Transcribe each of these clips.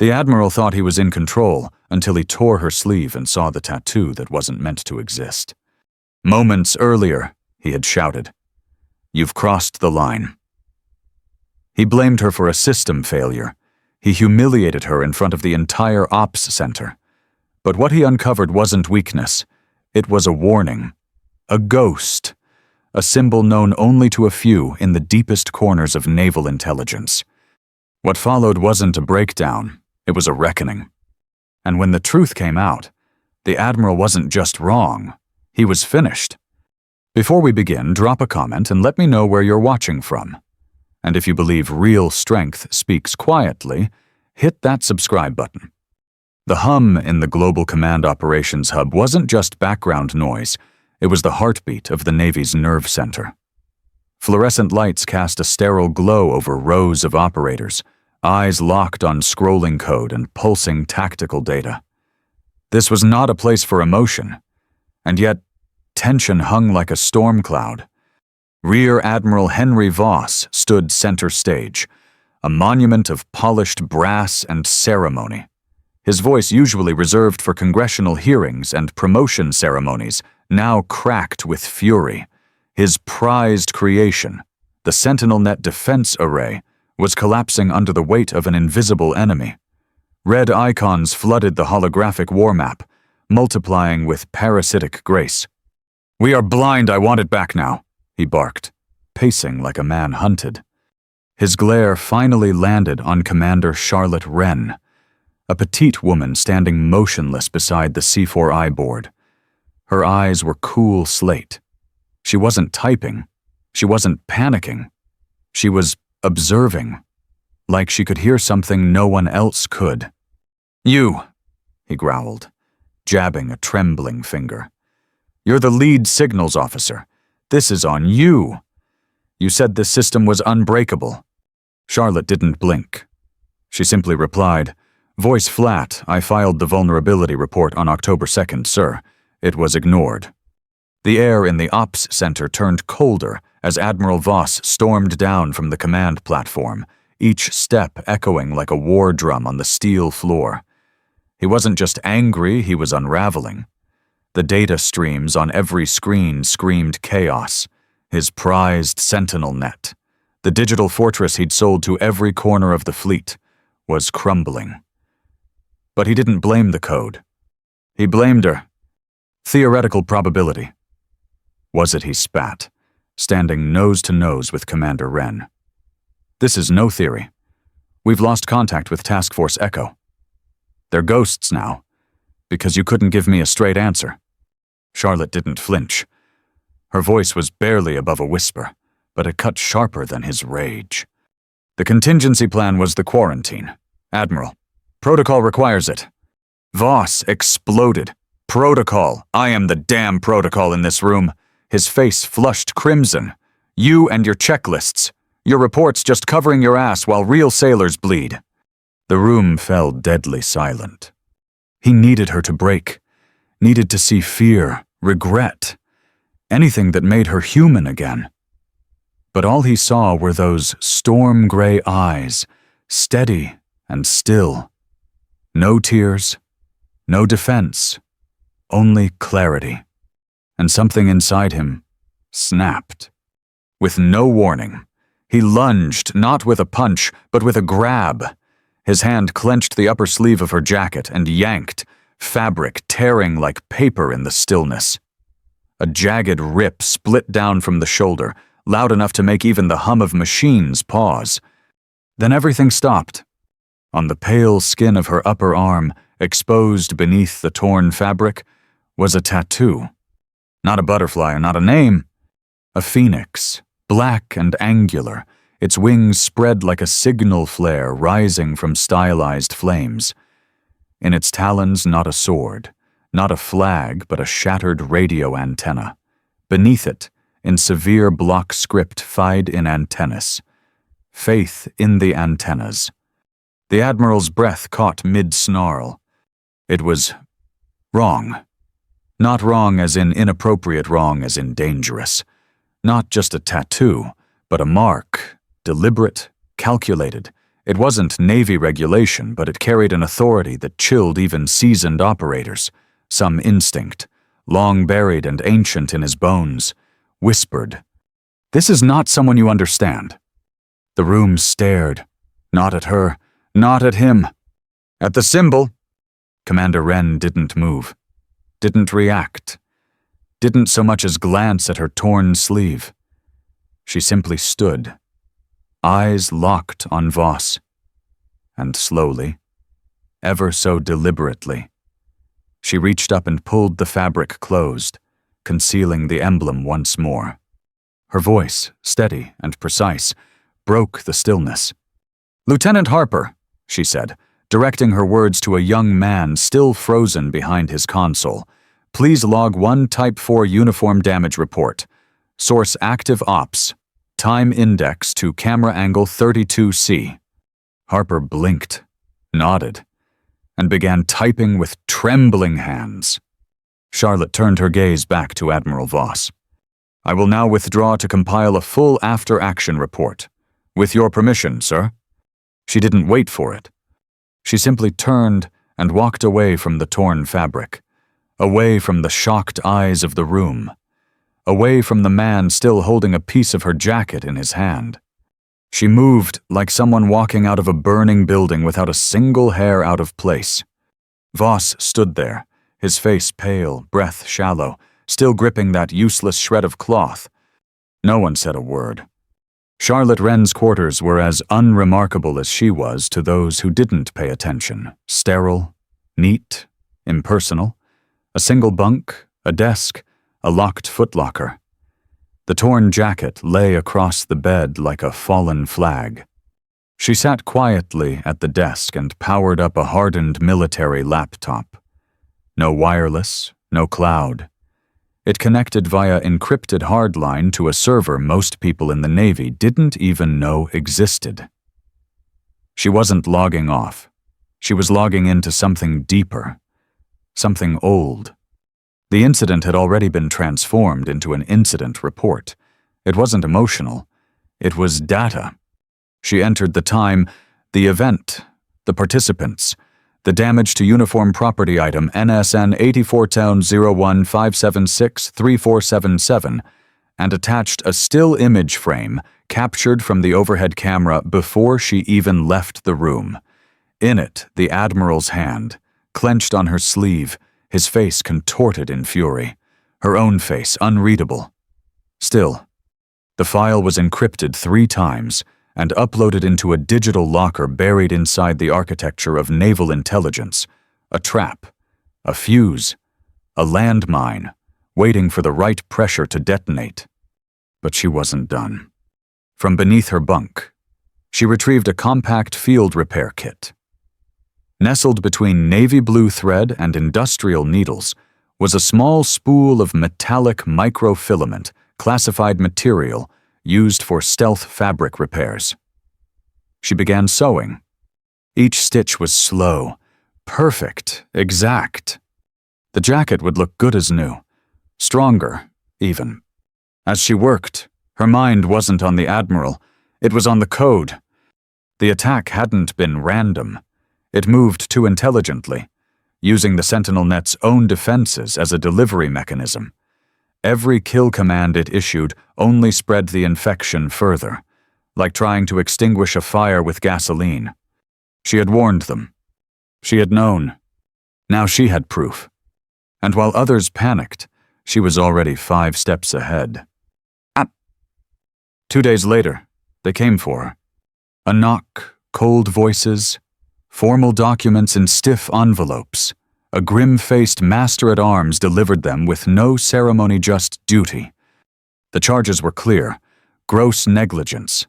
The Admiral thought he was in control until he tore her sleeve and saw the tattoo that wasn't meant to exist. Moments earlier, he had shouted, "You've crossed the line." He blamed her for a system failure. He humiliated her in front of the entire ops center. But what he uncovered wasn't weakness. It was a warning. A ghost. A symbol known only to a few in the deepest corners of naval intelligence. What followed wasn't a breakdown. It was a reckoning. And when the truth came out, the Admiral wasn't just wrong. He was finished. Before we begin, drop a comment and let me know where you're watching from. And if you believe real strength speaks quietly, hit that subscribe button. The hum in the Global Command Operations Hub wasn't just background noise, it was the heartbeat of the Navy's nerve center. Fluorescent lights cast a sterile glow over rows of operators, eyes locked on scrolling code and pulsing tactical data. This was not a place for emotion, and yet tension hung like a storm cloud. Rear Admiral Henry Voss stood center stage, a monument of polished brass and ceremony. His voice, usually reserved for congressional hearings and promotion ceremonies, now cracked with fury. His prized creation, the SentinelNet defense array, was collapsing under the weight of an invisible enemy. Red icons flooded the holographic war map, multiplying with parasitic grace. "We are blind, I want it back now," he barked, pacing like a man hunted. His glare finally landed on Commander Charlotte Wren, a petite woman standing motionless beside the C4I board. Her eyes were cool slate. She wasn't typing. She wasn't panicking. She was observing, like she could hear something no one else could. "You," he growled, jabbing a trembling finger. "You're the lead signals officer. This is on you. You said this system was unbreakable." Charlotte didn't blink. She simply replied, voice flat, "I filed the vulnerability report on October 2nd, sir. It was ignored." The air in the ops center turned colder as Admiral Voss stormed down from the command platform, each step echoing like a war drum on the steel floor. He wasn't just angry, he was unraveling. The data streams on every screen screamed chaos. His prized SentinelNet, the digital fortress he'd sold to every corner of the fleet, was crumbling. But he didn't blame the code. He blamed her. Theoretical probability. Was it, he spat, standing nose to nose with Commander Wren. "This is no theory. We've lost contact with Task Force Echo. They're ghosts now, because you couldn't give me a straight answer." Charlotte didn't flinch. Her voice was barely above a whisper, but it cut sharper than his rage. "The contingency plan was the quarantine. Admiral, protocol requires it." Voss exploded. "Protocol. I am the damn protocol in this room." His face flushed crimson. "You and your checklists. Your reports just covering your ass while real sailors bleed." The room fell deadly silent. He needed her to break. Needed to see fear, regret, anything that made her human again. But all he saw were those storm-gray eyes, steady and still. No tears, no defense, only clarity. And something inside him snapped. With no warning, he lunged, not with a punch, but with a grab. His hand clenched the upper sleeve of her jacket and yanked, fabric tearing like paper in the stillness. A jagged rip split down from the shoulder, loud enough to make even the hum of machines pause. Then everything stopped. On the pale skin of her upper arm, exposed beneath the torn fabric, was a tattoo. Not a butterfly, not a name. A phoenix, black and angular, its wings spread like a signal flare rising from stylized flames. In its talons, not a sword, not a flag, but a shattered radio antenna. Beneath it, in severe block script Fide in antennas. Faith in the antennas. The Admiral's breath caught mid-snarl. It was wrong. Not wrong as in inappropriate, wrong as in dangerous. Not just a tattoo, but a mark, deliberate, calculated, It wasn't Navy regulation, but it carried an authority that chilled even seasoned operators. Some instinct, long buried and ancient in his bones, whispered, "This is not someone you understand." The room stared, not at her, not at him. At the symbol, Commander Wren didn't move, didn't react, didn't so much as glance at her torn sleeve. She simply stood, eyes locked on Voss. And slowly, ever so deliberately, she reached up and pulled the fabric closed, concealing the emblem once more. Her voice, steady and precise, broke the stillness. "Lieutenant Harper," she said, directing her words to a young man still frozen behind his console, "please log 1 Type 4 uniform damage report. Source active ops. Time index to camera angle 32C. Harper blinked, nodded, and began typing with trembling hands. Charlotte turned her gaze back to Admiral Voss. "I will now withdraw to compile a full after-action report. With your permission, sir." She didn't wait for it. She simply turned and walked away from the torn fabric, away from the shocked eyes of the room, away from the man still holding a piece of her jacket in his hand. She moved like someone walking out of a burning building without a single hair out of place. Voss stood there, his face pale, breath shallow, still gripping that useless shred of cloth. No one said a word. Charlotte Wren's quarters were as unremarkable as she was to those who didn't pay attention. Sterile, neat, impersonal. A single bunk, a desk, a locked footlocker. The torn jacket lay across the bed like a fallen flag. She sat quietly at the desk and powered up a hardened military laptop. No wireless, no cloud. It connected via encrypted hardline to a server most people in the Navy didn't even know existed. She wasn't logging off. She was logging into something deeper, something old. The incident had already been transformed into an incident report. It wasn't emotional. It was data. She entered the time, the event, the participants, the damage to uniform property item NSN 84-01-576-3477, and attached a still image frame captured from the overhead camera before she even left the room. In it, the Admiral's hand, clenched on her sleeve, his face contorted in fury, her own face unreadable. Still, the file was encrypted 3 times and uploaded into a digital locker buried inside the architecture of naval intelligence, a trap, a fuse, a landmine, waiting for the right pressure to detonate. But she wasn't done. From beneath her bunk, she retrieved a compact field repair kit. Nestled between navy blue thread and industrial needles was a small spool of metallic microfilament, classified material, used for stealth fabric repairs. She began sewing. Each stitch was slow, perfect, exact. The jacket would look good as new, stronger, even. As she worked, her mind wasn't on the Admiral, it was on the code. The attack hadn't been random. It moved too intelligently, using the Sentinel Net's own defenses as a delivery mechanism. Every kill command it issued only spread the infection further, like trying to extinguish a fire with gasoline. She had warned them. She had known. Now she had proof. And while others panicked, she was already 5 steps ahead. 2 days later, they came for her. A knock, cold voices, formal documents in stiff envelopes. A grim-faced master-at-arms delivered them with no ceremony, just duty. The charges were clear: gross negligence,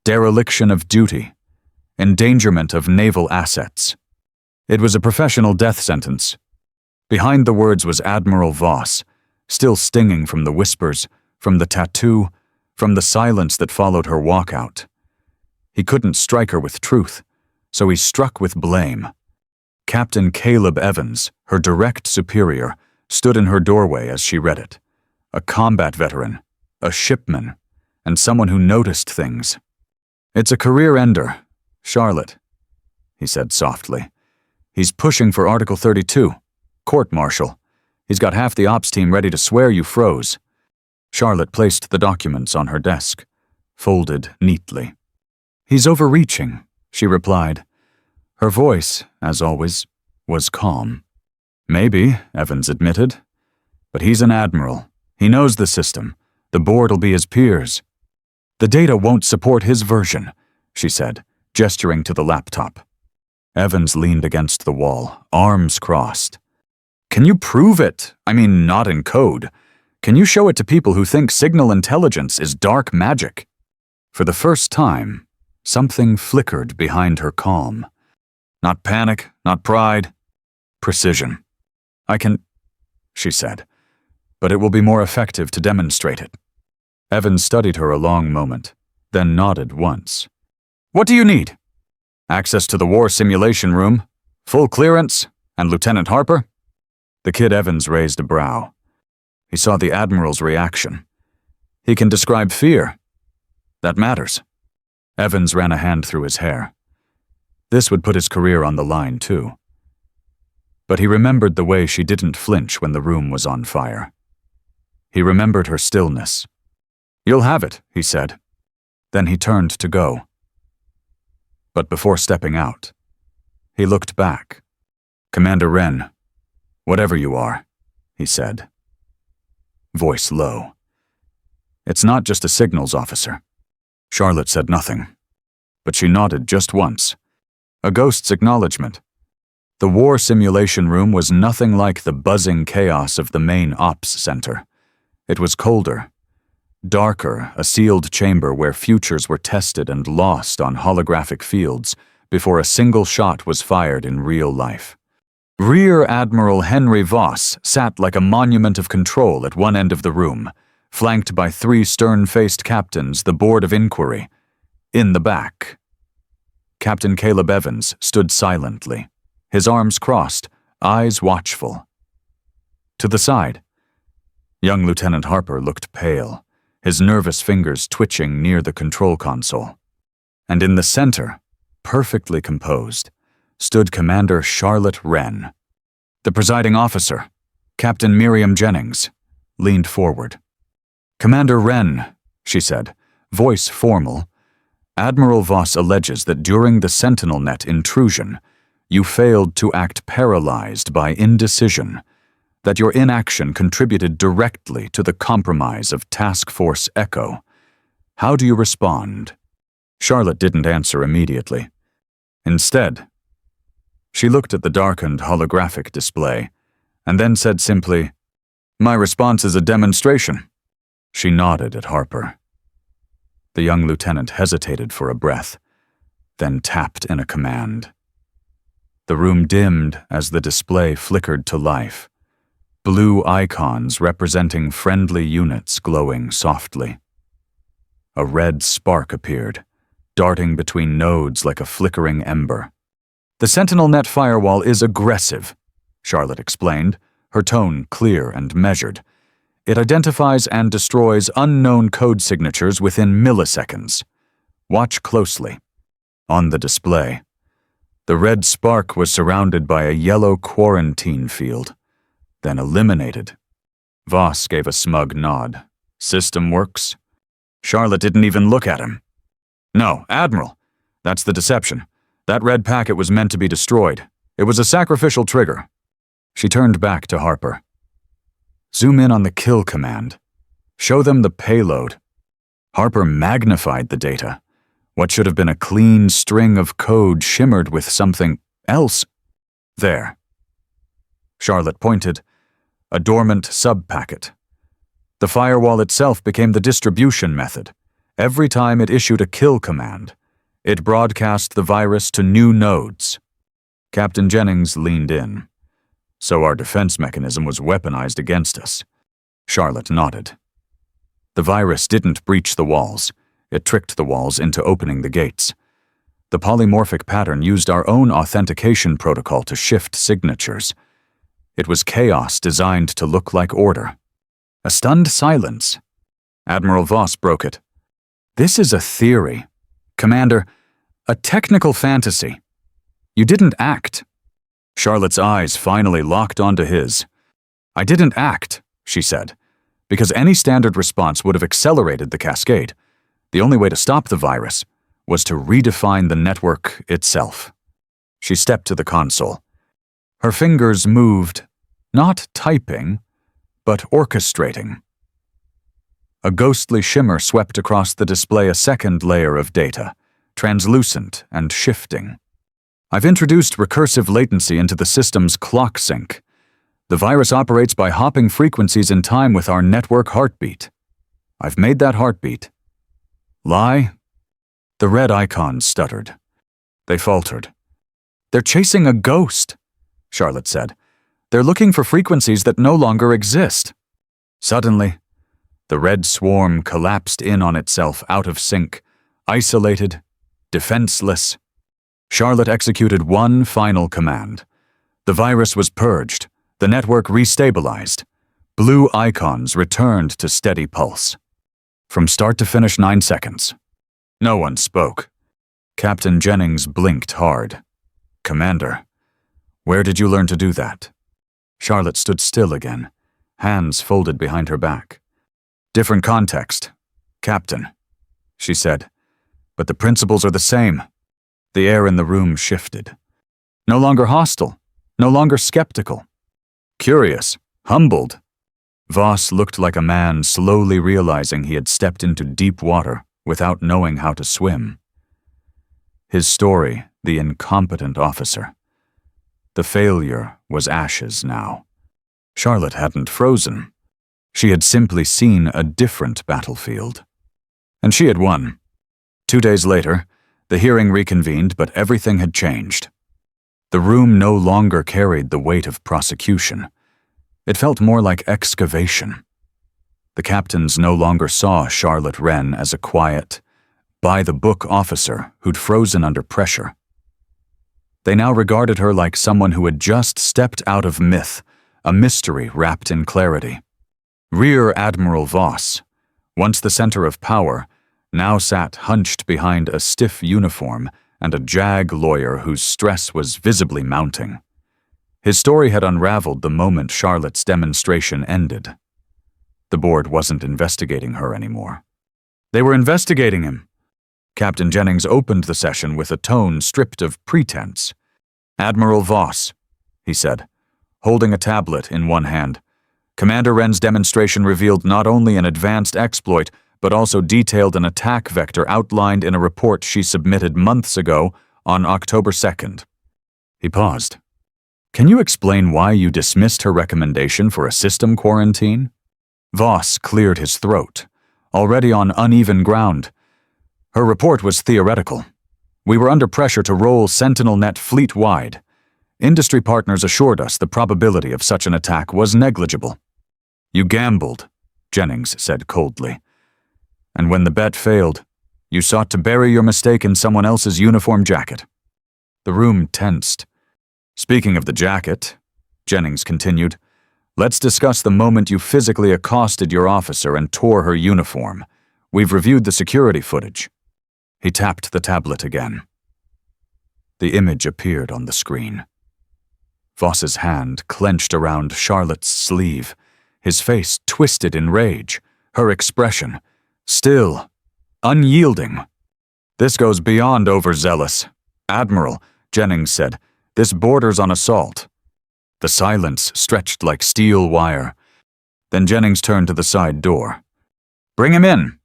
dereliction of duty, endangerment of naval assets. It was a professional death sentence. Behind the words was Admiral Voss, still stinging from the whispers, from the tattoo, from the silence that followed her walkout. He couldn't strike her with truth, so he struck with blame. Captain Caleb Evans, her direct superior, stood in her doorway as she read it. A combat veteran, a shipman, and someone who noticed things. "It's a career ender," Charlotte, he said softly. He's pushing for Article 32. Court-martial. He's got half the ops team ready to swear you froze. Charlotte placed the documents on her desk, folded neatly. He's overreaching, she replied. Her voice, as always, was calm. Maybe, Evans admitted. But he's an admiral. He knows the system. The board'll be his peers. The data won't support his version, she said, gesturing to the laptop. Evans leaned against the wall, arms crossed. Can you prove it? I mean, not in code. Can you show it to people who think signal intelligence is dark magic? For the first time, something flickered behind her calm. Not panic, not pride. Precision. I can, she said, but it will be more effective to demonstrate it. Evans studied her a long moment, then nodded once. What do you need? Access to the war simulation room, full clearance, and Lieutenant Harper? The kid Evans raised a brow. He saw the Admiral's reaction. He can describe fear. That matters. Evans ran a hand through his hair. This would put his career on the line, too. But he remembered the way she didn't flinch when the room was on fire. He remembered her stillness. You'll have it, he said. Then he turned to go. But before stepping out, he looked back. Commander Wren, whatever you are, he said. Voice low. It's not just a signals officer. Charlotte said nothing, but she nodded just once. A ghost's acknowledgement. The war simulation room was nothing like the buzzing chaos of the main ops center. It was colder, darker, a sealed chamber where futures were tested and lost on holographic fields before a single shot was fired in real life. Rear Admiral Henry Voss sat like a monument of control at one end of the room, flanked by 3 stern-faced captains, the Board of Inquiry. In the back, Captain Caleb Evans stood silently, his arms crossed, eyes watchful. To the side, young Lieutenant Harper looked pale, his nervous fingers twitching near the control console. And in the center, perfectly composed, stood Commander Charlotte Wren. The presiding officer, Captain Miriam Jennings, leaned forward. Commander Wren, she said, voice formal, Admiral Voss alleges that during the SentinelNet intrusion, you failed to act paralyzed by indecision, that your inaction contributed directly to the compromise of Task Force Echo. How do you respond? Charlotte didn't answer immediately. Instead, she looked at the darkened holographic display, and then said simply, My response is a demonstration. She nodded at Harper. The young lieutenant hesitated for a breath, then tapped in a command. The room dimmed as the display flickered to life, blue icons representing friendly units glowing softly. A red spark appeared, darting between nodes like a flickering ember. The SentinelNet firewall is aggressive, Charlotte explained, her tone clear and measured. It identifies and destroys unknown code signatures within milliseconds. Watch closely. On the display, the red spark was surrounded by a yellow quarantine field, then eliminated. Voss gave a smug nod. System works. Charlotte didn't even look at him. No, Admiral. That's the deception. That red packet was meant to be destroyed. It was a sacrificial trigger. She turned back to Harper. Zoom in on the kill command. Show them the payload. Harper magnified the data. What should have been a clean string of code shimmered with something else. There. Charlotte pointed. A dormant sub-packet. The firewall itself became the distribution method. Every time it issued a kill command, it broadcast the virus to new nodes. Captain Jennings leaned in. So our defense mechanism was weaponized against us. Charlotte nodded. The virus didn't breach the walls. It tricked the walls into opening the gates. The polymorphic pattern used our own authentication protocol to shift signatures. It was chaos designed to look like order. A stunned silence. Admiral Voss broke it. This is a theory. Commander, A technical fantasy. You didn't act. Charlotte's eyes finally locked onto his. I didn't act, she said, because any standard response would have accelerated the cascade. The only way to stop the virus was to redefine the network itself. She stepped to the console. Her fingers moved, not typing, but orchestrating. A ghostly shimmer swept across the display, a second layer of data, translucent and shifting. I've introduced recursive latency into the system's clock sync. The virus operates by hopping frequencies in time with our network heartbeat. I've made that heartbeat. Lie? The red icons stuttered. They faltered. They're chasing a ghost, Charlotte said. They're looking for frequencies that no longer exist. Suddenly, the red swarm collapsed in on itself, out of sync, isolated, defenseless. Charlotte executed one final command. The virus was purged, the network restabilized. Blue icons returned to steady pulse. From start to finish, 9 seconds. No one spoke. Captain Jennings blinked hard. Commander, where did you learn to do that? Charlotte stood still again, hands folded behind her back. Different context, Captain, she said, but the principles are the same. The air in the room shifted. No longer hostile, no longer skeptical. Curious, humbled. Voss looked like a man slowly realizing he had stepped into deep water without knowing how to swim. His story, the incompetent officer. The failure was ashes now. Charlotte hadn't frozen. She had simply seen a different battlefield. And she had won. 2 days later, the hearing reconvened, but everything had changed. The room no longer carried the weight of prosecution. It felt more like excavation. The captains no longer saw Charlotte Wren as a quiet, by-the-book officer who'd frozen under pressure. They now regarded her like someone who had just stepped out of myth, a mystery wrapped in clarity. Rear Admiral Voss, once the center of power, now sat hunched behind a stiff uniform and a JAG lawyer whose stress was visibly mounting. His story had unraveled the moment Charlotte's demonstration ended. The board wasn't investigating her anymore. They were investigating him. Captain Jennings opened the session with a tone stripped of pretense. Admiral Voss, he said, holding a tablet in one hand. Commander Wren's demonstration revealed not only an advanced exploit, but also detailed an attack vector outlined in a report she submitted months ago on October 2nd. He paused. Can you explain why you dismissed her recommendation for a system quarantine? Voss cleared his throat, already on uneven ground. Her report was theoretical. We were under pressure to roll SentinelNet fleet-wide. Industry partners assured us the probability of such an attack was negligible. You gambled, Jennings said coldly. And when the bet failed, you sought to bury your mistake in someone else's uniform jacket. The room tensed. Speaking of the jacket, Jennings continued, let's discuss the moment you physically accosted your officer and tore her uniform. We've reviewed the security footage. He tapped the tablet again. The image appeared on the screen. Voss's hand clenched around Charlotte's sleeve, his face twisted in rage, her expression still, unyielding. This goes beyond overzealous. Admiral, Jennings said, this borders on assault. The silence stretched like steel wire. Then Jennings turned to the side door. Bring him in.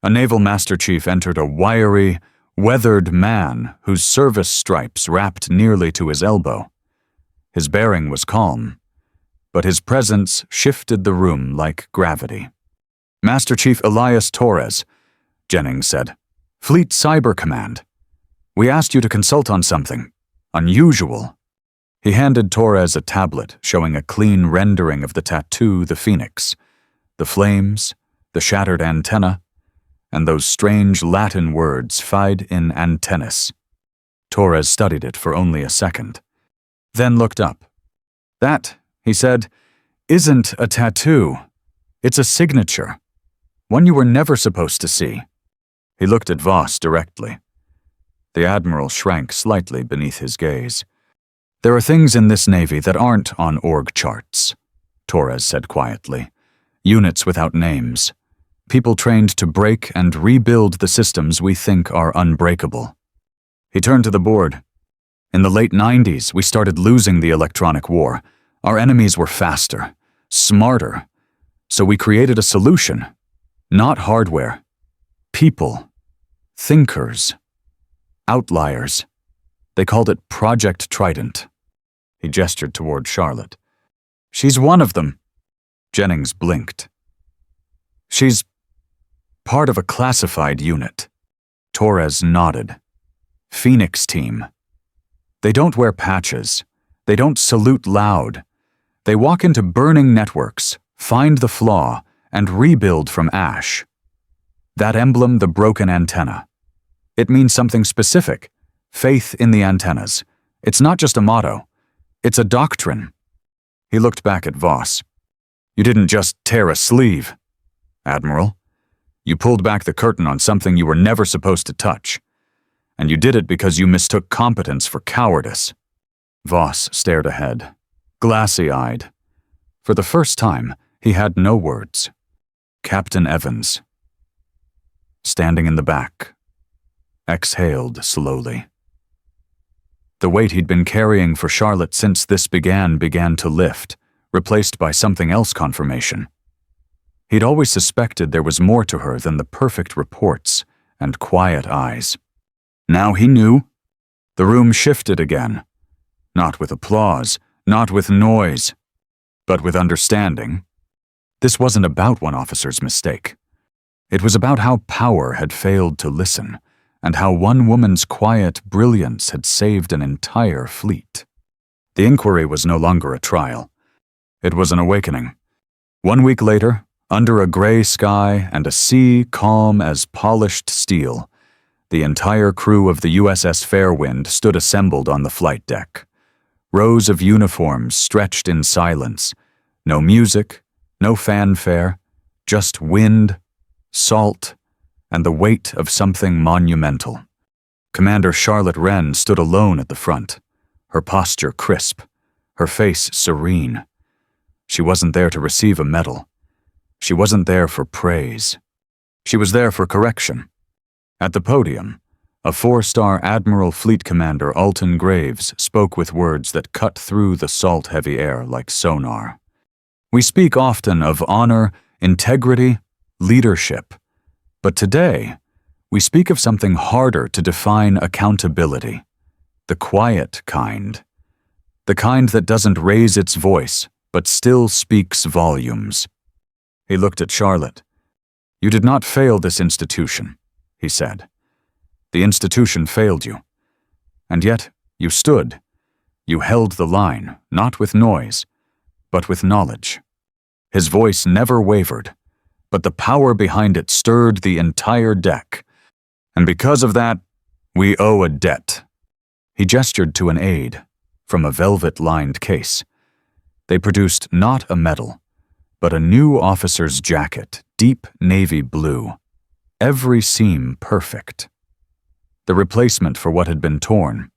A naval master chief entered, a wiry, weathered man whose service stripes wrapped nearly to his elbow. His bearing was calm, but his presence shifted the room like gravity. Master Chief Elias Torres, Jennings said. Fleet Cyber Command. We asked you to consult on something unusual. He handed Torres a tablet showing a clean rendering of the tattoo, the phoenix, the flames, the shattered antenna, and those strange Latin words, fide in antennis. Torres studied it for only a second, then looked up. That, he said, isn't a tattoo. It's a signature. One you were never supposed to see. He looked at Voss directly. The Admiral shrank slightly beneath his gaze. There are things in this Navy that aren't on org charts, Torres said quietly. Units without names. People trained to break and rebuild the systems we think are unbreakable. He turned to the board. In the late 90s, we started losing the electronic war. Our enemies were faster, smarter. So we created a solution. Not hardware. People. Thinkers. Outliers. They called it Project Trident. He gestured toward Charlotte. She's one of them. Jennings blinked. She's part of a classified unit. Torres nodded. Phoenix team. They don't wear patches. They don't salute loud. They walk into burning networks, find the flaw, and rebuild from ash. That emblem, the broken antenna. It means something specific. Faith in the antennas. It's not just a motto. It's a doctrine. He looked back at Voss. You didn't just tear a sleeve, Admiral. You pulled back the curtain on something you were never supposed to touch. And you did it because you mistook competence for cowardice. Voss stared ahead, glassy-eyed. For the first time, he had no words. Captain Evans. Standing in the back. Exhaled slowly. The weight he'd been carrying for Charlotte since this began to lift, replaced by something else confirmation. He'd always suspected there was more to her than the perfect reports and quiet eyes. Now he knew. The room shifted again. Not with applause, not with noise, but with understanding. This wasn't about one officer's mistake. It was about how power had failed to listen, and how one woman's quiet brilliance had saved an entire fleet. The inquiry was no longer a trial. It was an awakening. 1 week later, under a gray sky and a sea calm as polished steel, the entire crew of the USS Fairwind stood assembled on the flight deck. Rows of uniforms stretched in silence. No music, no fanfare, just wind, salt, and the weight of something monumental. Commander Charlotte Wren stood alone at the front, her posture crisp, her face serene. She wasn't there to receive a medal. She wasn't there for praise. She was there for correction. At the podium, a 4-star Admiral Fleet Commander Alton Graves spoke with words that cut through the salt-heavy air like sonar. We speak often of honor, integrity, leadership. But today, we speak of something harder to define: accountability. The quiet kind. The kind that doesn't raise its voice, but still speaks volumes. He looked at Charlotte. You did not fail this institution, he said. The institution failed you. And yet, you stood. You held the line, not with noise, but with knowledge. His voice never wavered, but the power behind it stirred the entire deck. And because of that, we owe a debt. He gestured to an aide, from a velvet-lined case. They produced not a medal, but a new officer's jacket, deep navy blue. Every seam perfect. The replacement for what had been torn.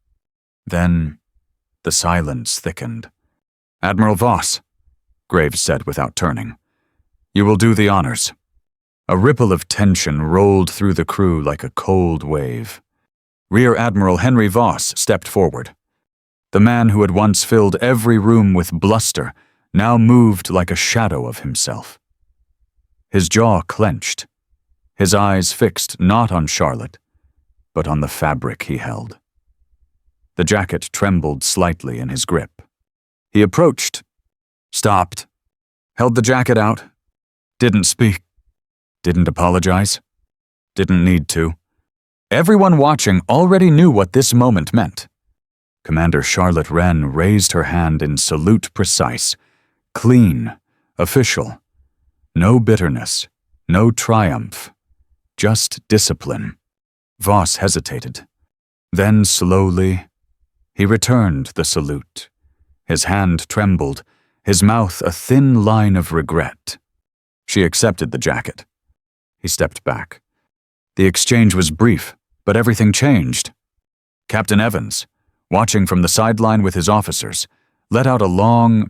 Then, the silence thickened. Admiral Voss, Graves said without turning. You will do the honors. A ripple of tension rolled through the crew like a cold wave. Rear Admiral Henry Voss stepped forward. The man who had once filled every room with bluster now moved like a shadow of himself. His jaw clenched, his eyes fixed not on Charlotte, but on the fabric he held. The jacket trembled slightly in his grip. He approached, stopped, held the jacket out, didn't speak, didn't apologize, didn't need to. Everyone watching already knew what this moment meant. Commander Charlotte Wren raised her hand in salute precise, clean, official. No bitterness, no triumph, just discipline. Voss hesitated. Then slowly, he returned the salute. His hand trembled, his mouth a thin line of regret. She accepted the jacket. He stepped back. The exchange was brief, but everything changed. Captain Evans, watching from the sideline with his officers, let out a long,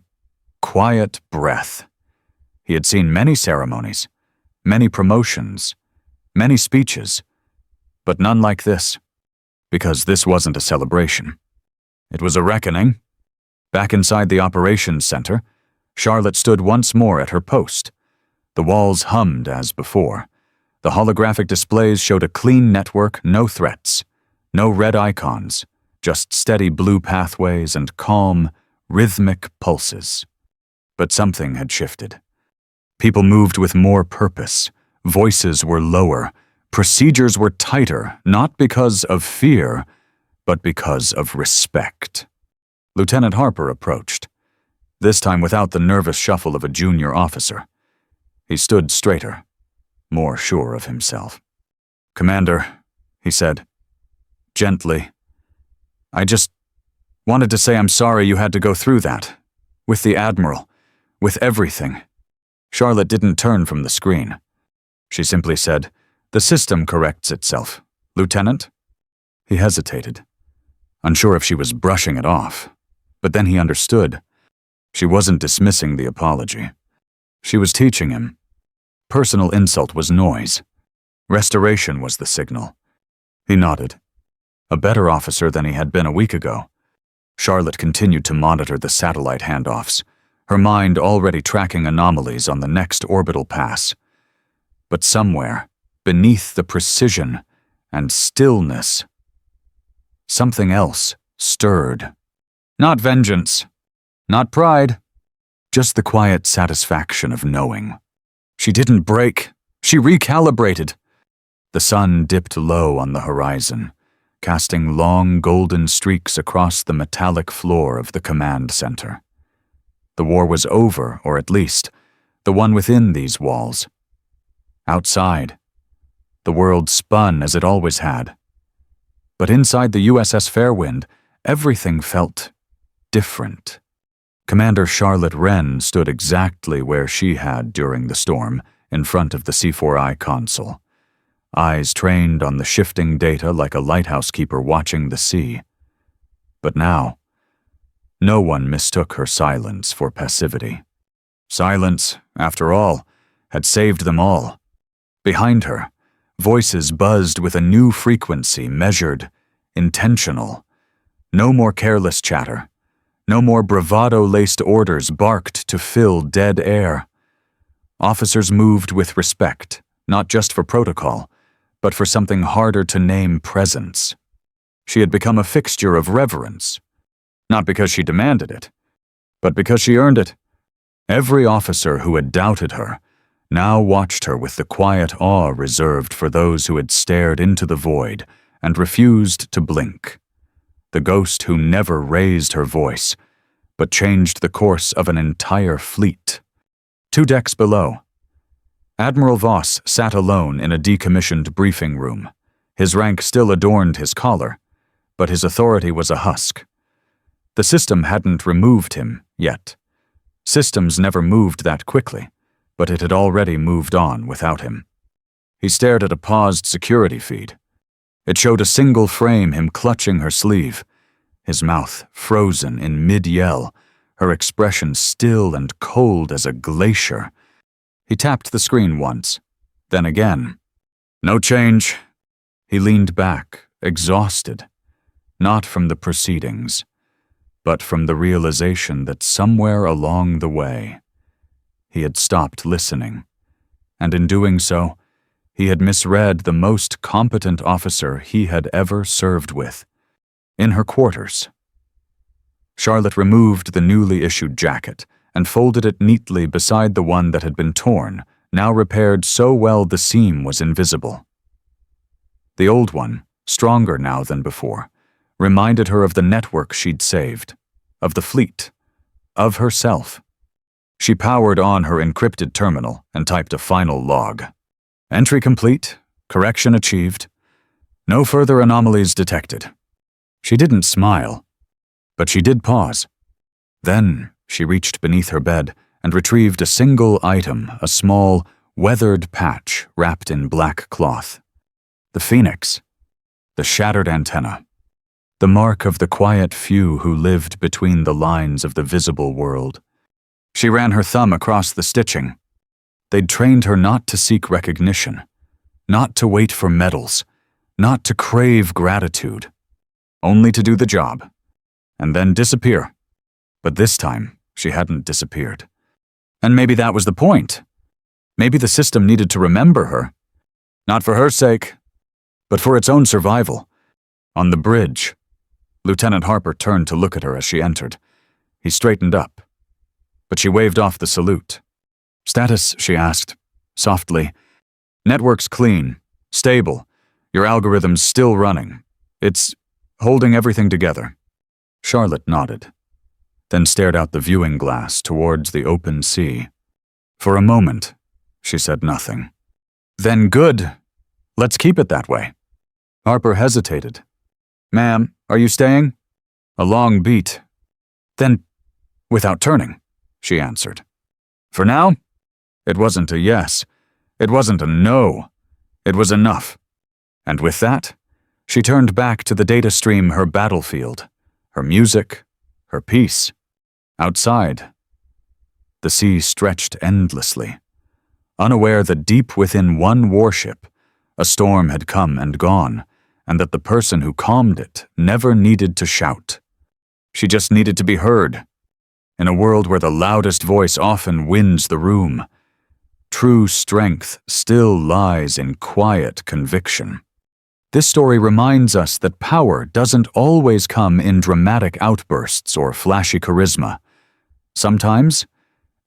quiet breath. He had seen many ceremonies, many promotions, many speeches, but none like this, because this wasn't a celebration. It was a reckoning. Back inside the operations center, Charlotte stood once more at her post. The walls hummed as before. The holographic displays showed a clean network, no threats, no red icons, just steady blue pathways and calm, rhythmic pulses. But something had shifted. People moved with more purpose. Voices were lower. Procedures were tighter, not because of fear, but because of respect. Lieutenant Harper approached, this time without the nervous shuffle of a junior officer. He stood straighter, more sure of himself. "Commander," he said, gently, "I just wanted to say I'm sorry you had to go through that. With the Admiral, with everything." Charlotte didn't turn from the screen. She simply said, "The system corrects itself. Lieutenant?" He hesitated, unsure if she was brushing it off, but then he understood. She wasn't dismissing the apology. She was teaching him. Personal insult was noise. Restoration was the signal. He nodded. A better officer than he had been a week ago. Charlotte continued to monitor the satellite handoffs, her mind already tracking anomalies on the next orbital pass. But somewhere, beneath the precision and stillness, something else stirred. Not vengeance, not pride, just the quiet satisfaction of knowing. She didn't break, she recalibrated. The sun dipped low on the horizon, casting long golden streaks across the metallic floor of the command center. The war was over, or at least, the one within these walls. Outside, the world spun as it always had. But inside the USS Fairwind, everything felt different. Commander Charlotte Wren stood exactly where she had during the storm, in front of the C4I console, eyes trained on the shifting data like a lighthouse keeper watching the sea. But now, no one mistook her silence for passivity. Silence, after all, had saved them all. Behind her, voices buzzed with a new frequency, measured, intentional. No more careless chatter. No more bravado-laced orders barked to fill dead air. Officers moved with respect, not just for protocol, but for something harder to name presence. She had become a fixture of reverence, not because she demanded it, but because she earned it. Every officer who had doubted her now watched her with the quiet awe reserved for those who had stared into the void and refused to blink. The ghost who never raised her voice, but changed the course of an entire fleet. 2 decks below, Admiral Voss sat alone in a decommissioned briefing room. His rank still adorned his collar, but his authority was a husk. The system hadn't removed him yet. Systems never moved that quickly, but it had already moved on without him. He stared at a paused security feed. It showed a single frame, him clutching her sleeve, his mouth frozen in mid-yell, her expression still and cold as a glacier. He tapped the screen once, then again. No change. He leaned back, exhausted, not from the proceedings, but from the realization that somewhere along the way, he had stopped listening, and in doing so, he had misread the most competent officer he had ever served with. In her quarters, Charlotte removed the newly issued jacket and folded it neatly beside the one that had been torn, now repaired so well the seam was invisible. The old one, stronger now than before, reminded her of the network she'd saved, of the fleet, of herself. She powered on her encrypted terminal and typed a final log. Entry complete, correction achieved, no further anomalies detected. She didn't smile, but she did pause. Then she reached beneath her bed and retrieved a single item, a small, weathered patch wrapped in black cloth. The Phoenix, the shattered antenna. the mark of the quiet few who lived between the lines of the visible world. She ran her thumb across the stitching. They'd trained her not to seek recognition, not to wait for medals, not to crave gratitude, only to do the job, and then disappear. But this time, she hadn't disappeared. And maybe that was the point. Maybe the system needed to remember her. Not for her sake, but for its own survival. On the bridge, Lieutenant Harper turned to look at her as she entered. He straightened up, but she waved off the salute. "Status?" she asked, softly. "Network's clean, stable. Your algorithm's still running. It's holding everything together." Charlotte nodded, then stared out the viewing glass towards the open sea. For a moment, she said nothing. "Then good. Let's keep it that way." Harper hesitated. "Ma'am, are you staying?" A long beat. "Then, without turning," she answered. For now, it wasn't a yes. It wasn't a no. It was enough. And with that, she turned back to the data stream, her battlefield, her music, her peace. Outside, the sea stretched endlessly, unaware that deep within one warship, a storm had come and gone, and that the person who calmed it never needed to shout. She just needed to be heard. In a world where the loudest voice often wins the room, true strength still lies in quiet conviction. This story reminds us that power doesn't always come in dramatic outbursts or flashy charisma. Sometimes,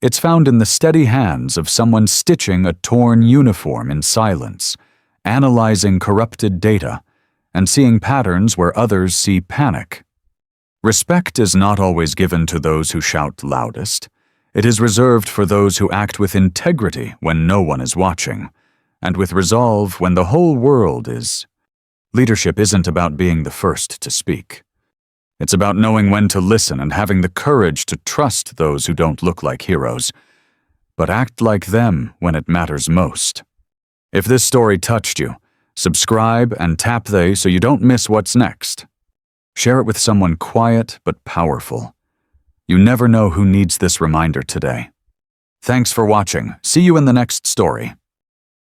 it's found in the steady hands of someone stitching a torn uniform in silence, analyzing corrupted data, and seeing patterns where others see panic. Respect is not always given to those who shout loudest. It is reserved for those who act with integrity when no one is watching, and with resolve when the whole world is. Leadership isn't about being the first to speak. It's about knowing when to listen and having the courage to trust those who don't look like heroes, but act like them when it matters most. If this story touched you, subscribe and tap they so you don't miss what's next. Share it with someone quiet but powerful. You never know who needs this reminder today. Thanks for watching. See you in the next story.